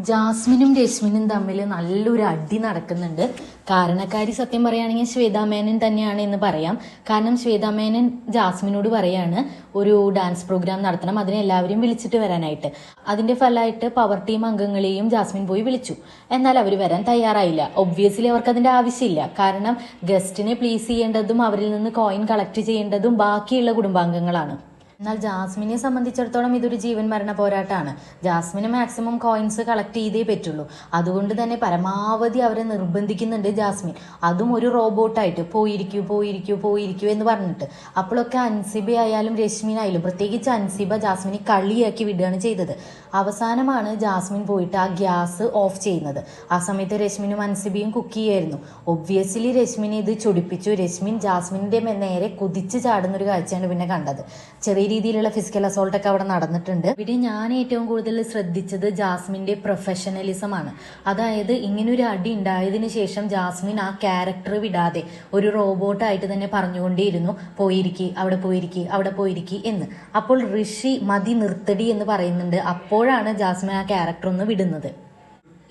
ജാസ്മിനും രശ്മിനും തമ്മിൽ നല്ലൊരു അടി നടക്കുന്നുണ്ട്. കാരണക്കാരി സത്യം പറയുകയാണെങ്കിൽ ശ്വേതാമേനൻ തന്നെയാണ് എന്ന് പറയാം. കാരണം ശ്വേതാമേനൻ ജാസ്മിനോട് പറയാണ് ഒരു ഡാൻസ് പ്രോഗ്രാം നടത്തണം, അതിനെ എല്ലാവരും വിളിച്ചിട്ട് വരാനായിട്ട്. അതിന്റെ ഫലമായിട്ട് പവർ ടീം അംഗങ്ങളെയും ജാസ്മിൻ പോയി വിളിച്ചു. എന്നാൽ അവർ വരാൻ തയ്യാറായില്ല. ഒബ്വിയസ്ലി അവർക്ക് അതിന്റെ ആവശ്യമില്ല. കാരണം ഗസ്റ്റിനെ പ്ലീസ് ചെയ്യേണ്ടതും അവരിൽ നിന്ന് കോയിൻ കളക്ട് ചെയ്യേണ്ടതും ബാക്കിയുള്ള കുടുംബാംഗങ്ങളാണ്. എന്നാൽ ജാസ്മിനെ സംബന്ധിച്ചിടത്തോളം ഇതൊരു ജീവൻ മരണ പോരാട്ടമാണ്. ജാസ്മിന് മാക്സിമം കോയിൻസ് കളക്ട് ചെയ്തേ പറ്റുള്ളൂ. അതുകൊണ്ട് തന്നെ പരമാവധി അവരെ നിർബന്ധിക്കുന്നുണ്ട് ജാസ്മിൻ. അതും ഒരു റോബോട്ടായിട്ട് പോയിരിക്കൂ പോയിരിക്കൂ പോയിരിക്കൂ എന്ന് പറഞ്ഞിട്ട്. അപ്പോഴൊക്കെ അൻസിബ ആയാലും രശ്മിനായാലും പ്രത്യേകിച്ച് അൻസിബ ജാസ്മിനെ കളിയാക്കി വിടുകയാണ് ചെയ്തത്. അവസാനമാണ് ജാസ്മിൻ പോയിട്ട് ആ ഗ്യാസ് ഓഫ് ചെയ്യുന്നത്. ആ സമയത്ത് രശ്മിനും അൻസിബയും കുക്ക് ചെയ്യായിരുന്നു. ഒബ്വിയസ്ലി രശ്മിനെ ഇത് ചൊടിപ്പിച്ചു. രശ്മിൻ ജാസ്മിൻ്റെ നേരെ കുതിച്ച് ചാടുന്നൊരു കാഴ്ചയാണ് പിന്നെ കണ്ടത്. ചെറിയ രീതിയിലുള്ള ഫിസിക്കൽ അസോൾട്ട് ഒക്കെ അവിടെ നടന്നിട്ടുണ്ട്. ഇവിടെ ഞാൻ ഏറ്റവും കൂടുതൽ ശ്രദ്ധിച്ചത് ജാസ്മിന്റെ പ്രൊഫഷണലിസം ആണ്. അതായത് ഇങ്ങനൊരു അടി ഉണ്ടായതിനു ശേഷം ജാസ്മിൻ ആ ക്യാരക്ടർ വിടാതെ ഒരു റോബോട്ടായിട്ട് തന്നെ പറഞ്ഞുകൊണ്ടേയിരുന്നു പോയിരിക്കി അവിടെ പോയിരിക്കി അവിടെ പോയിരിക്കി എന്ന്. അപ്പോൾ ഋഷി മതി നിർത്തടി എന്ന് പറയുന്നുണ്ട്. അപ്പോഴാണ് ജാസ്മിൻ ആ ക്യാരക്ടർ ഒന്ന് വിടുന്നത്.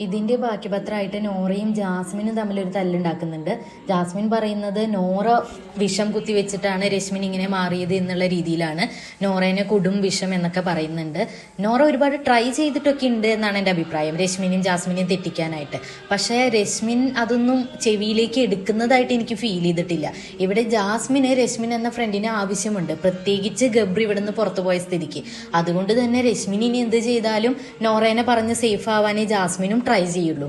ഇതിന്റെ ബാക്കി പത്രമായിട്ട് നോറയും ജാസ്മിനും തമ്മിലൊരു തല്ലുണ്ടാക്കുന്നുണ്ട്. ജാസ്മിൻ പറയുന്നത് നോറ വിഷം കുത്തി വെച്ചിട്ടാണ് രശ്മിൻ ഇങ്ങനെ മാറിയത് എന്നുള്ള രീതിയിലാണ്. നോറേനെ കൊടും വിഷം എന്നൊക്കെ പറയുന്നുണ്ട്. നോറ ഒരുപാട് ട്രൈ ചെയ്തിട്ടൊക്കെ ഉണ്ട് എന്നാണ് എൻ്റെ അഭിപ്രായം, രശ്മിനെയും ജാസ്മിനെയും തെറ്റിക്കാനായിട്ട്. പക്ഷേ രശ്മിൻ അതൊന്നും ചെവിയിലേക്ക് എടുക്കുന്നതായിട്ട് എനിക്ക് ഫീൽ ചെയ്തിട്ടില്ല. ഇവിടെ ജാസ്മിന് രശ്മിൻ എന്ന ഫ്രണ്ടിന് ആവശ്യമുണ്ട്, പ്രത്യേകിച്ച് ഗബ്രി ഇവിടെ നിന്ന് പുറത്തു പോയ സ്ഥിതിക്ക്. അതുകൊണ്ട് തന്നെ രശ്മിൻ ഇനി എന്ത് ചെയ്താലും നോറേനെ പറഞ്ഞ് സേഫ് ആവാനേ ജാസ്മിനും ട്രൈ ചെയ്യുള്ളൂ.